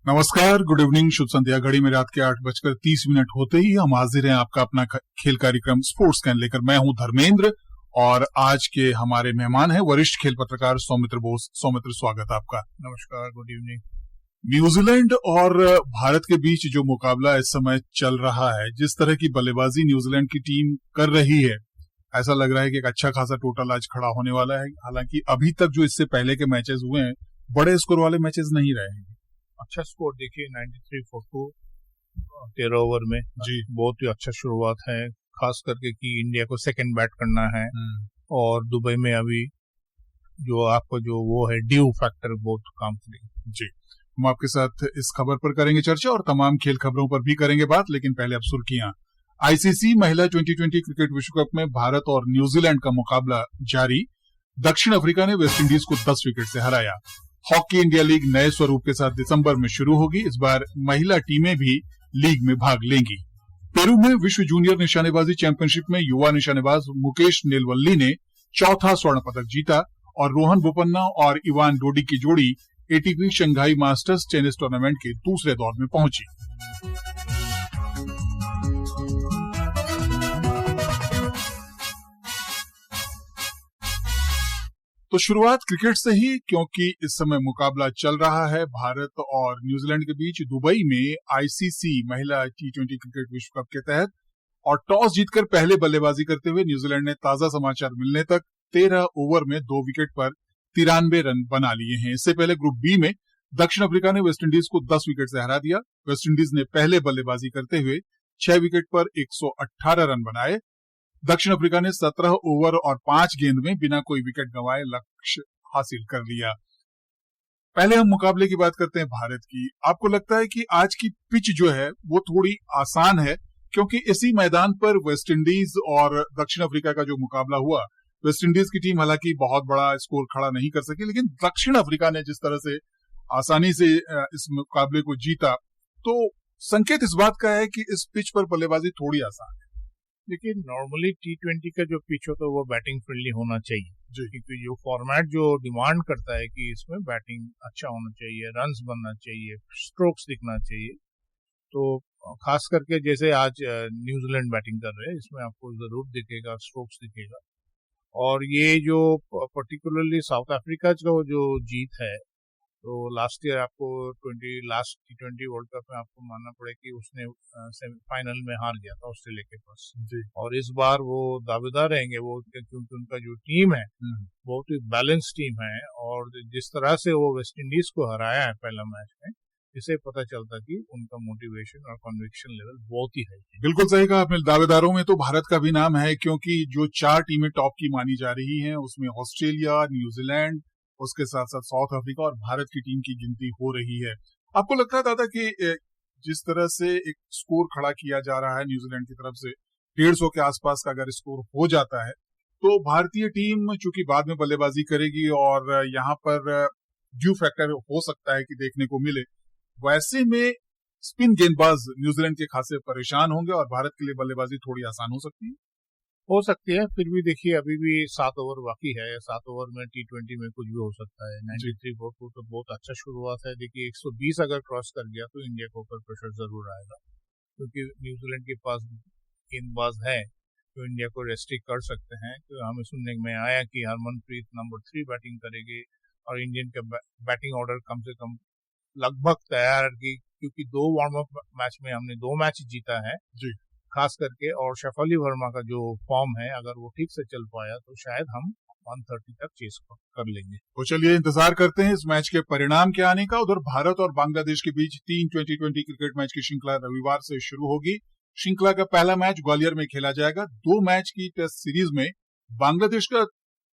नमस्कार, good evening, शुभ संध्या। घड़ी में रात के 8:30 होते ही हम हाजिर हैं आपका अपना खेल कार्यक्रम स्पोर्ट्स कैन लेकर। मैं हूं धर्मेंद्र और आज के हमारे मेहमान हैं वरिष्ठ खेल पत्रकार सौमित्र बोस। सौमित्र, स्वागत आपका। नमस्कार, गुड इवनिंग। न्यूजीलैंड और भारत के बीच जो मुकाबला इस समय चल रहा है, जिस तरह की बल्लेबाजी न्यूजीलैंड की टीम कर रही है, ऐसा लग रहा है कि एक अच्छा खासा टोटल आज खड़ा होने वाला है। हालांकि अभी तक जो इससे पहले के मैचेस हुए हैं, बड़े स्कोर वाले मैचेस नहीं रहे हैं। अच्छा स्कोर देखिए, 93 for 2 13 ओवर में जी, बहुत ही अच्छा शुरुआत है, खास करके कि इंडिया को सेकंड बैट करना है और दुबई में अभी जो आपको जो वो है ड्यू फैक्टर बहुत काम करेगा। जी, हम आपके साथ इस खबर पर करेंगे चर्चा और तमाम खेल खबरों पर भी करेंगे बात, लेकिन पहले अब सुर्खियां। आईसीसी महिला 2020 क्रिकेट विश्व कप में भारत और न्यूजीलैंड का मुकाबला जारी। दक्षिण अफ्रीका ने वेस्टइंडीज को 10 विकेट से हराया। हॉकी इंडिया लीग नए स्वरूप के साथ दिसंबर में शुरू होगी। इस बार महिला टीमें भी लीग में भाग लेंगी। पेरू में विश्व जूनियर निशानेबाजी चैंपियनशिप में युवा निशानेबाज मुकेश नीलवल्ली ने चौथा स्वर्ण पदक जीता और रोहन बोपन्ना और इवान डोडी की जोड़ी ATP Shanghai masters tennis tournament के दूसरे दौर में पहुंची। तो शुरुआत क्रिकेट से ही, क्योंकि इस समय मुकाबला चल रहा है भारत और न्यूजीलैंड के बीच दुबई में आईसीसी महिला T20 क्रिकेट विश्व कप के तहत। और टॉस जीतकर पहले बल्लेबाजी करते हुए न्यूजीलैंड ने ताजा समाचार मिलने तक 13 ओवर में 2 विकेट पर 93 रन बना लिए हैं। इससे पहले ग्रुप बी में दक्षिण अफ्रीका ने वेस्टइंडीज को 10 विकेट से हरा दिया। वेस्टइंडीज ने पहले बल्लेबाजी करते हुए 6 विकेट पर 118 रन बनाए। दक्षिण अफ्रीका ने 17 ओवर और 5 गेंद में बिना कोई विकेट गंवाए लक्ष्य हासिल कर लिया। पहले हम मुकाबले की बात करते हैं भारत की। आपको लगता है कि आज की पिच जो है वो थोड़ी आसान है, क्योंकि इसी मैदान पर वेस्टइंडीज और दक्षिण अफ्रीका का जो मुकाबला हुआ, वेस्टइंडीज की टीम हालांकि बहुत बड़ा स्कोर खड़ा नहीं कर सकी, लेकिन दक्षिण अफ्रीका ने जिस तरह से आसानी से इस मुकाबले को जीता, तो संकेत इस बात का है कि इस पिच पर बल्लेबाजी थोड़ी आसान है। देखिए, नॉर्मली T20 का जो पिच होता है वो बैटिंग फ्रेंडली होना चाहिए, क्योंकि जो फॉर्मेट जो डिमांड करता है कि इसमें बैटिंग अच्छा होना चाहिए, रन्स बनना चाहिए, स्ट्रोक्स दिखना चाहिए। तो खास करके जैसे आज न्यूजीलैंड बैटिंग कर रहे हैं, इसमें आपको जरूर दिखेगा, स्ट्रोक्स दिखेगा। और ये जो पर्टिकुलरली साउथ अफ्रीका का जो जीत है, तो लास्ट ईयर आपको लास्ट T20 वर्ल्ड कप में आपको मानना पड़े कि उसने सेमीफाइनल में हार गया था ऑस्ट्रेलिया के पास। और इस बार वो दावेदार रहेंगे वो, क्योंकि उनका जो टीम है बहुत ही बैलेंस टीम है, और जिस तरह से वो वेस्ट इंडीज को हराया है पहला मैच में, इससे पता चलता कि उनका मोटिवेशन और कन्विक्शन लेवल बहुत ही है। बिल्कुल सही कहा आपने। दावेदारों में तो भारत का भी नाम है, क्योंकि जो 4 टीमें टॉप की मानी जा रही हैं, उसमें ऑस्ट्रेलिया, न्यूजीलैंड, उसके साथ साथ साउथ अफ्रीका और भारत की टीम की गिनती हो रही है। आपको लगता है दादा कि जिस तरह से एक स्कोर खड़ा किया जा रहा है न्यूजीलैंड की तरफ से, 150 के आसपास का अगर स्कोर हो जाता है, तो भारतीय टीम चूंकि बाद में बल्लेबाजी करेगी और यहाँ पर ड्यू फैक्टर हो सकता है कि देखने को मिले, वैसे में स्पिन गेंदबाज न्यूजीलैंड के खासे परेशान होंगे और भारत के लिए बल्लेबाजी थोड़ी आसान हो सकती है। फिर भी देखिए, अभी भी 7 ओवर बाकी है। 7 ओवर में T20 में कुछ भी हो सकता है। 93 for 2 तो बहुत अच्छा शुरुआत है। देखिए, 120 अगर क्रॉस कर गया तो इंडिया के ऊपर प्रेशर जरूर आएगा, क्योंकि न्यूजीलैंड के पास गेंदबाज है तो इंडिया को रेस्ट्रिक्ट कर सकते हैं। तो हमें सुनने में आया कि हरमनप्रीत नंबर 3 बैटिंग करेगी और इंडियन का बैटिंग ऑर्डर कम से कम लगभग तैयार की, क्योंकि 2 वार्म अप मैच में हमने 2 मैच जीता है जी, खास करके। और शफाली वर्मा का जो फॉर्म है, अगर वो ठीक से चल पाया तो शायद हम 130 तक चेस कर लेंगे। तो चलिए इंतजार करते हैं इस मैच के परिणाम के आने का। उधर भारत और बांग्लादेश के बीच 3 2020 क्रिकेट मैच की श्रृंखला रविवार से शुरू होगी। श्रृंखला का पहला मैच ग्वालियर में खेला जाएगा। 2 मैच की टेस्ट सीरीज में बांग्लादेश का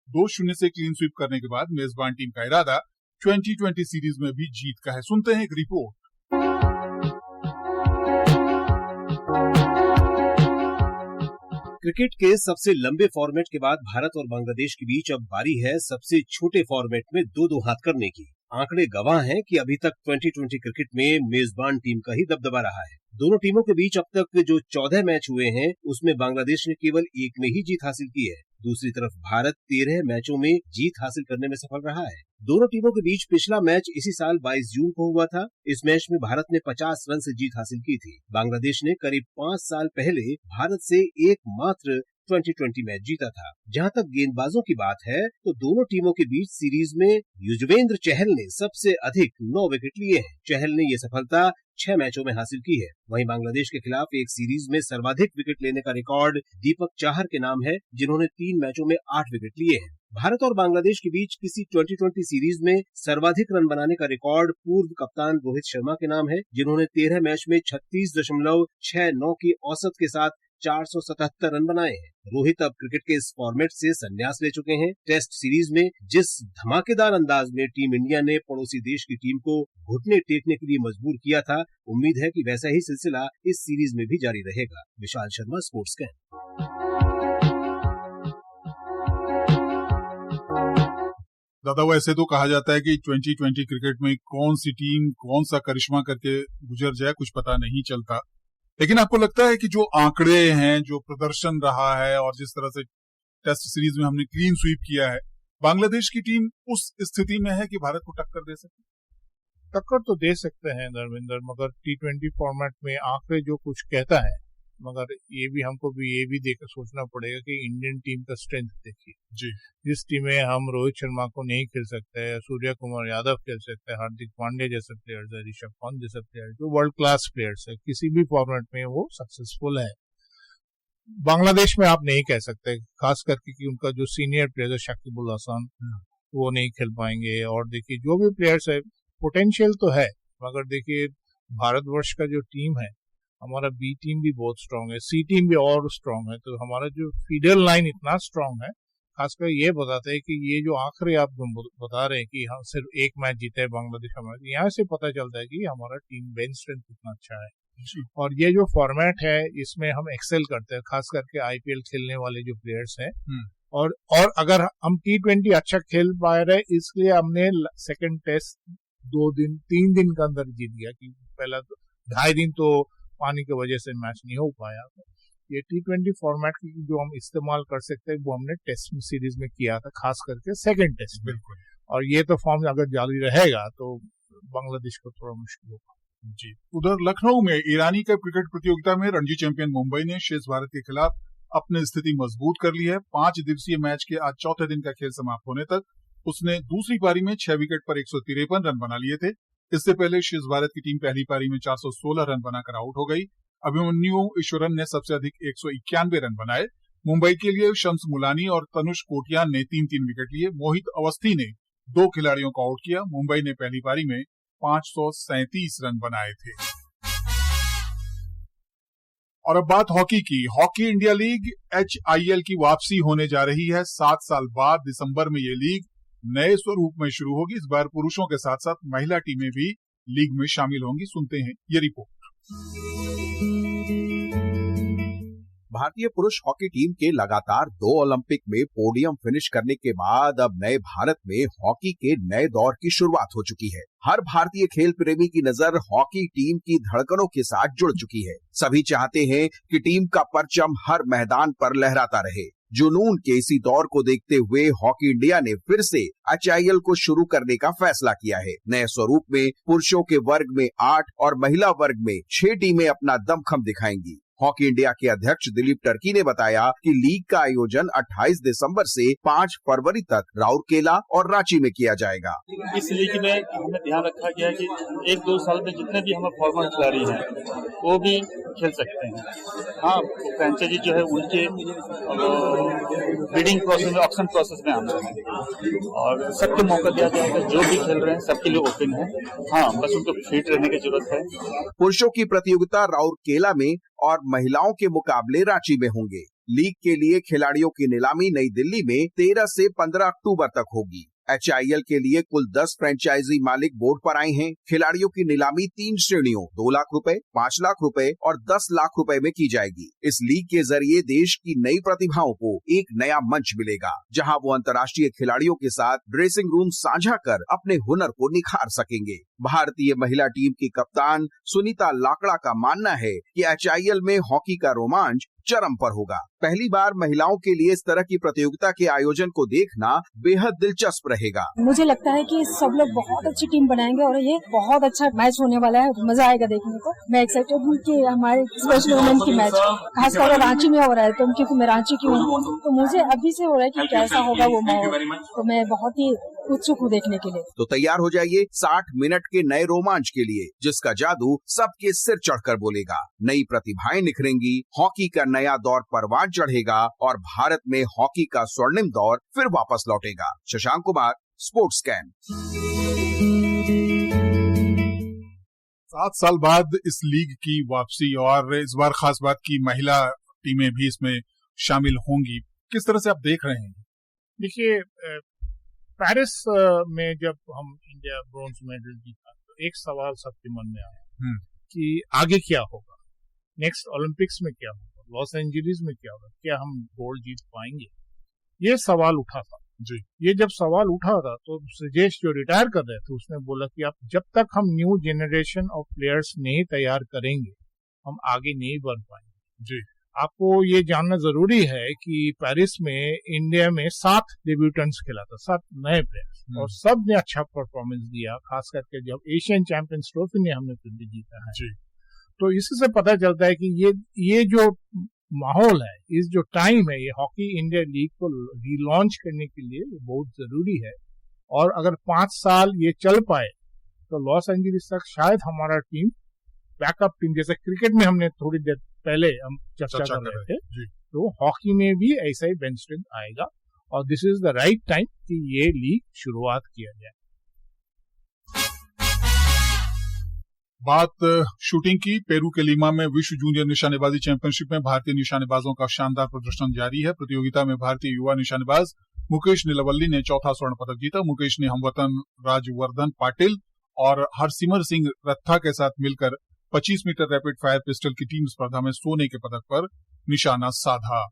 2-0 से क्लीन स्वीप करने के बाद मेजबान टीम का इरादा 2020 सीरीज में भी जीत का है। सुनते हैं एक रिपोर्ट। क्रिकेट के सबसे लंबे फॉर्मेट के बाद भारत और बांग्लादेश के बीच अब बारी है सबसे छोटे फॉर्मेट में 2-2 हाथ करने की। आंकड़े गवाह हैं कि अभी तक 2020 क्रिकेट में मेजबान टीम का ही दबदबा रहा है। दोनों टीमों के बीच अब तक जो 14 मैच हुए हैं, उसमें बांग्लादेश ने केवल 1 में ही जीत हासिल की है। दूसरी तरफ भारत 13 मैचों में जीत हासिल करने में सफल रहा है। दोनों टीमों के बीच पिछला मैच इसी साल 22 जून को हुआ था। इस मैच में भारत ने 50 रन से जीत हासिल की थी। बांग्लादेश ने करीब 5 साल पहले भारत से एकमात्र 2020 मैच जीता था। जहां तक गेंदबाजों की बात है तो दोनों टीमों के बीच सीरीज में युजवेंद्र चहल ने सबसे अधिक 9 विकेट लिए हैं। चहल ने ये सफलता 6 मैचों में हासिल की है। वहीं बांग्लादेश के खिलाफ एक सीरीज में सर्वाधिक विकेट लेने का रिकॉर्ड दीपक चाहर के नाम है, जिन्होंने 3 मैचों में 8 विकेट लिए हैं। भारत और बांग्लादेश के बीच किसी 2020 सीरीज में सर्वाधिक रन बनाने का रिकॉर्ड पूर्व कप्तान रोहित शर्मा के नाम है, जिन्होंने 13 मैच में 36.69 की औसत के साथ 477 रन बनाए हैं। रोहित अब क्रिकेट के इस फॉर्मेट से संन्यास ले चुके हैं। टेस्ट सीरीज में जिस धमाकेदार अंदाज में टीम इंडिया ने पड़ोसी देश की टीम को घुटने टेकने के लिए मजबूर किया था, उम्मीद है कि वैसा ही सिलसिला इस सीरीज में भी जारी रहेगा। Vishal Sharma, sports camp. दादा, वैसे तो कहा जाता है कि 2020 क्रिकेट में कौन सी टीम कौन सा करिश्मा करके गुजर जाए कुछ पता नहीं चलता, लेकिन आपको लगता है कि जो आंकड़े हैं, जो प्रदर्शन रहा है और जिस तरह से टेस्ट सीरीज में हमने क्लीन स्वीप किया है, बांग्लादेश की टीम उस स्थिति में है कि भारत को टक्कर दे सकती है? टक्कर तो दे सकते हैं धर्मेंद्र, मगर T20 फॉर्मेट में आंकड़े जो कुछ कहता है, मगर हमको भी देख सोचना पड़ेगा कि इंडियन टीम का स्ट्रेंथ देखिए जी। जिस टीम में हम रोहित शर्मा को नहीं खेल सकते हैं, सूर्य कुमार यादव खेल सकते हैं, हार्दिक पांड्या जैसे प्लेयर्स है, ऋषभ पंत जैसे प्लेयर्स, जो वर्ल्ड क्लास प्लेयर्स है, किसी भी फॉर्मेट में वो सक्सेसफुल है। बांग्लादेश में आप नहीं कह सकते, खास करके कि उनका जो सीनियर प्लेयर है शकीबुल हसन, वो नहीं खेल पाएंगे। और देखिए जो भी प्लेयर्स है, पोटेंशियल तो है, मगर देखिए भारतवर्ष का जो टीम है, हमारा बी टीम भी बहुत स्ट्रांग है, सी टीम भी और स्ट्रांग है, तो हमारा जो फीडर लाइन इतना स्ट्रांग है, खासकर ये बताते हैं कि ये जो आंकड़े आप बता रहे हैं कि हम सिर्फ एक मैच जीते हैं बांग्लादेश, हमारे यहाँ से पता चलता है कि हमारा टीम बेंच स्ट्रेंथ कितना अच्छा है। और ये जो फॉर्मेट है इसमें हम एक्सेल करते हैं, खास करके आईपीएल खेलने वाले जो प्लेयर्स हैं। और अगर हम T20 अच्छा खेल पा रहे, इसलिए हमने सेकंड टेस्ट 3 दिन के अंदर जीत गया, कि पहला 2.5 दिन तो पानी की वजह से मैच नहीं हो पाया। ये T20 फॉर्मेट की जो हम इस्तेमाल कर सकते हैं, वो हमने टेस्ट सीरीज में किया था, खास करके सेकंड टेस्ट में। और ये तो फॉर्म अगर जारी रहेगा तो बांग्लादेश को थोड़ा मुश्किल होगा। जी। उधर लखनऊ में ईरानी कप क्रिकेट प्रतियोगिता में रणजी चैंपियन मुंबई ने शेष भारत के खिलाफ अपनी स्थिति मजबूत कर ली है। 5 दिवसीय मैच के आज चौथे दिन का खेल समाप्त होने तक उसने दूसरी पारी में 6 विकेट पर 153 रन बना लिए थे। इससे पहले शेष भारत की टीम पहली पारी में 416 रन बनाकर आउट हो गई। अभिमन्यु ईश्वरन ने सबसे अधिक 191 रन बनाए। मुंबई के लिए शम्स मुलानी और तनुष कोटियान ने 3-3 विकेट लिए। मोहित अवस्थी ने 2 खिलाड़ियों को आउट किया। मुंबई ने पहली पारी में 537 रन बनाए थे। और अब बात हॉकी की। हॉकी इंडिया लीग HIL की वापसी होने जा रही है। 7 साल बाद दिसंबर में ये लीग नए स्वरूप में शुरू होगी। इस बार पुरुषों के साथ साथ महिला टीमें भी लीग में शामिल होंगी। सुनते हैं ये रिपोर्ट। भारतीय पुरुष हॉकी टीम के लगातार 2 ओलंपिक में पोडियम फिनिश करने के बाद अब नए भारत में हॉकी के नए दौर की शुरुआत हो चुकी है। हर भारतीय खेल प्रेमी की नजर हॉकी टीम की धड़कनों के साथ जुड़ चुकी है। सभी चाहते हैं कि टीम का परचम हर मैदान पर लहराता रहे। जुनून के इसी दौर को देखते हुए हॉकी इंडिया ने फिर से HIL को शुरू करने का फैसला किया है। नए स्वरूप में पुरुषों के वर्ग में 8 और महिला वर्ग में 6 टीमें अपना दमखम दिखाएंगी। हॉकी इंडिया के अध्यक्ष दिलीप टर्की ने बताया कि लीग का आयोजन 28 दिसंबर से 5 फरवरी तक राउरकेला और रांची में किया जाएगा। इस लीग में हमें ध्यान रखा गया कि 1-2 साल में जितने भी हमें फॉर्मर खिलाड़ी हैं वो भी खेल सकते हैं। हाँ, फ्रेंचाइजी जो है उनके बिडिंग प्रोसेस में, ऑक्शन प्रोसेस में आना है और सबको मौका दिया जाएगा। जो भी खेल रहे हैं सबके लिए ओपन है। हाँ, बस उनको फिट रहने की जरूरत है। पुरुषों की प्रतियोगिता राउरकेला में और महिलाओं के मुकाबले रांची में होंगे। लीग के लिए खिलाड़ियों की नीलामी नई दिल्ली में 13 से 15 अक्टूबर तक होगी। HIL के लिए कुल 10 फ्रेंचाइजी मालिक बोर्ड पर आए हैं। खिलाड़ियों की नीलामी 3 श्रेणियों 2 लाख रुपए, 5 लाख रुपए और 10 लाख रुपए में की जाएगी। इस लीग के जरिए देश की नई प्रतिभाओं को एक नया मंच मिलेगा, जहां वो अंतर्राष्ट्रीय खिलाड़ियों के साथ ड्रेसिंग रूम साझा कर अपने हुनर को निखार सकेंगे। भारतीय महिला टीम की कप्तान सुनीता लाकड़ा का मानना है कि HIL में हॉकी का रोमांच चरम पर होगा। पहली बार महिलाओं के लिए इस तरह की प्रतियोगिता के आयोजन को देखना बेहद दिलचस्प रहेगा। मुझे लगता है कि सब लोग बहुत अच्छी टीम बनाएंगे और ये बहुत अच्छा मैच होने वाला है, मजा आएगा देखने को। मैं एक्साइटेड हूँ कि हमारे स्पेशल वुमेन की मैच खासकर रांची में हो रहा है, तो क्योंकि मैं रांची की हूँ, तो मुझे अभी से हो रहा है कि कैसा होगा वो माहौल, तो मैं बहुत ही उत्सुक हूँ देखने के लिए। तो तैयार हो जाइए 60 मिनट के नए रोमांच के लिए, जिसका जादू सबके सिर चढ़कर बोलेगा। नई प्रतिभाएं निखरेंगी, हॉकी का नया दौर परवान चढ़ेगा और भारत में हॉकी का स्वर्णिम दौर फिर वापस लौटेगा। Shashank Kumar, sports scan. 7 साल बाद इस लीग की वापसी और इस बार खास बात की महिला टीमें भी इसमें शामिल होंगी, किस तरह से आप देख रहे हैं? देखिए, पेरिस में जब हम इंडिया ब्रोंज मेडल जीता तो एक सवाल सबके मन में आया कि आगे क्या होगा, नेक्स्ट ओलंपिक्स में क्या होगा, लॉस एंजलिस में क्या होगा, क्या हम गोल्ड जीत पाएंगे, ये सवाल उठा था जी। ये जब सवाल उठा था तो सुजेश जो रिटायर कर रहे थे उसने बोला कि आप जब तक हम न्यू जनरेशन ऑफ प्लेयर्स नहीं तैयार करेंगे हम आगे नहीं बढ़ पाएंगे जी। आपको ये जानना जरूरी है कि पेरिस में इंडिया में 7 डेब्यूटेंट्स खेला था, 7 नए प्लेयर्स, और सब ने अच्छा परफॉर्मेंस दिया, खास करके जब एशियन चैंपियंस ट्रॉफी ने हमने फिर भी जीता है जी। तो इससे पता चलता है कि ये जो माहौल है, इस जो टाइम है, ये हॉकी इंडिया लीग को रीलॉन्च करने के लिए बहुत जरूरी है। और अगर 5 साल ये चल पाए तो लॉस एंजलिस तक शायद हमारा टीम बैकअप टीम, जैसे क्रिकेट में हमने थोड़ी देर पहले हम चर्चा कर रहे थे, तो हॉकी में भी ऐसा ही बेंच स्ट्रेंथ आएगा और this is the right time कि ये लीग शुरुआत किया जाए। बात शूटिंग की, पेरू के लीमा में विश्व जूनियर निशानेबाजी चैंपियनशिप में भारतीय निशानेबाजों का शानदार प्रदर्शन जारी है। प्रतियोगिता में भारतीय युवा निशानेबाज मुकेश नीलावली ने चौथा स्वर्ण पदक जीता। मुकेश ने हमवतन राजवर्धन पाटिल और हरसिमर सिंह रत्था के साथ मिलकर 25 मीटर रैपिड फायर पिस्टल की टीम स्पर्धा में सोने के पदक पर निशाना साधा।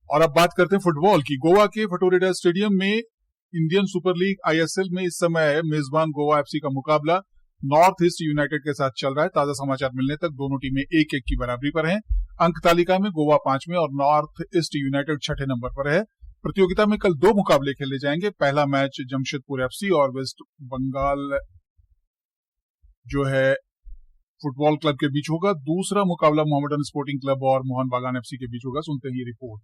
और अब बात करते हैं फुटबॉल की। गोवा के फटोरेडा स्टेडियम में इंडियन सुपर लीग ISL में इस समय मेजबान गोवा FC का मुकाबला नॉर्थ ईस्ट यूनाइटेड के साथ चल रहा है। ताजा समाचार मिलने तक दोनों टीमें 1-1 की बराबरी पर हैं। अंक तालिका में गोवा 5वें और नॉर्थ ईस्ट यूनाइटेड 6ठे नंबर पर है। प्रतियोगिता में कल 2 मुकाबले खेले जाएंगे। पहला मैच जमशेदपुर FC और वेस्ट बंगाल जो है फुटबॉल क्लब के बीच होगा। दूसरा मुकाबला मोहम्मदन स्पोर्टिंग क्लब और मोहन बागान FC के बीच होगा। सुनते हैं ये रिपोर्ट।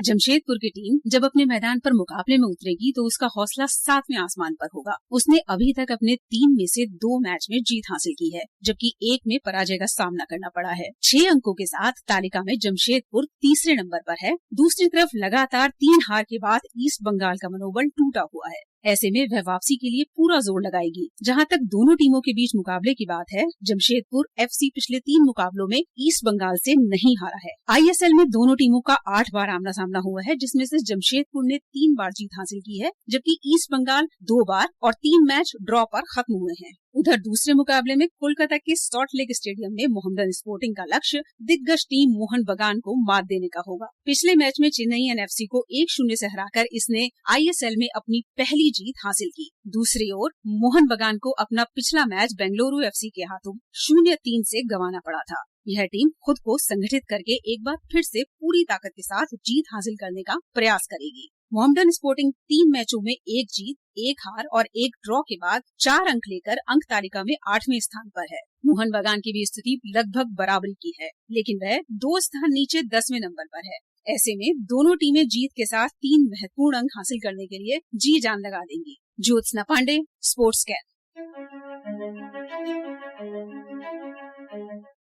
जमशेदपुर की टीम जब अपने मैदान पर मुकाबले में उतरेगी तो उसका हौसला 7वें आसमान पर होगा। उसने अभी तक अपने 3 में से 2 मैच में जीत हासिल की है, जबकि 1 में पराजय का सामना करना पड़ा है। 6 अंकों के साथ तालिका में जमशेदपुर तीसरे नंबर पर है। दूसरी तरफ लगातार 3 हार के बाद ईस्ट बंगाल का मनोबल टूटा हुआ है। ऐसे में वह वापसी के लिए पूरा जोर लगाएगी। जहां तक दोनों टीमों के बीच मुकाबले की बात है, जमशेदपुर FC पिछले 3 मुकाबलों में ईस्ट बंगाल से नहीं हारा है। ISL में दोनों टीमों का 8 बार आमना सामना हुआ है, जिसमें से जमशेदपुर ने 3 बार जीत हासिल की है, जबकि ईस्ट बंगाल 2 बार और 3 मैच ड्रॉ पर खत्म हुए हैं। उधर दूसरे मुकाबले में कोलकाता के सॉल्ट लेक स्टेडियम में मोहम्मदन स्पोर्टिंग का लक्ष्य दिग्गज टीम मोहन बगान को मात देने का होगा। पिछले मैच में चेन्नई FC को 1-0 से हराकर इसने ISL में अपनी पहली जीत हासिल की। दूसरी ओर मोहन बगान को अपना पिछला मैच बेंगलुरु FC के हाथों 0-3 से गंवाना पड़ा था। यह टीम खुद को संगठित करके एक बार फिर से पूरी ताकत के साथ जीत हासिल करने का प्रयास करेगी। मोहम्मदन स्पोर्टिंग 3 मैचों में 1 जीत, 1 हार और 1 ड्रॉ के बाद 4 अंक लेकर अंक तालिका में 8वें स्थान पर है। मोहन बगान की भी स्थिति लगभग बराबरी की है, लेकिन वह 2 स्थान नीचे 10वें नंबर पर है। ऐसे में दोनों टीमें जीत के साथ 3 महत्वपूर्ण अंक हासिल करने के लिए जी जान लगा देंगी। Jyotsna Pandey, sports scan.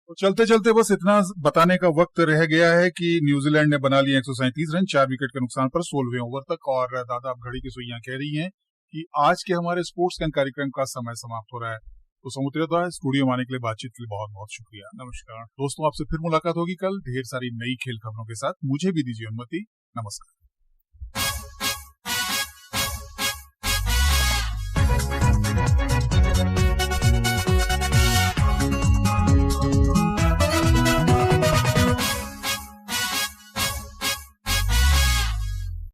तो चलते चलते बस इतना बताने का वक्त रह गया है कि न्यूजीलैंड ने बना लिए 137 रन 4 विकेट के नुकसान पर 16वें ओवर तक। और दादा अब घड़ी की सुइयां कह रही हैं कि आज के हमारे स्पोर्ट्स कैन कार्यक्रम का समय समाप्त हो रहा है। तो समुद्र द्वारा स्टूडियो में आने के लिए, बातचीत के लिए बहुत बहुत शुक्रिया। नमस्कार दोस्तों, आपसे फिर मुलाकात होगी कल ढेर सारी नई खेल खबरों के साथ। मुझे भी दीजिए अनुमति। नमस्कार।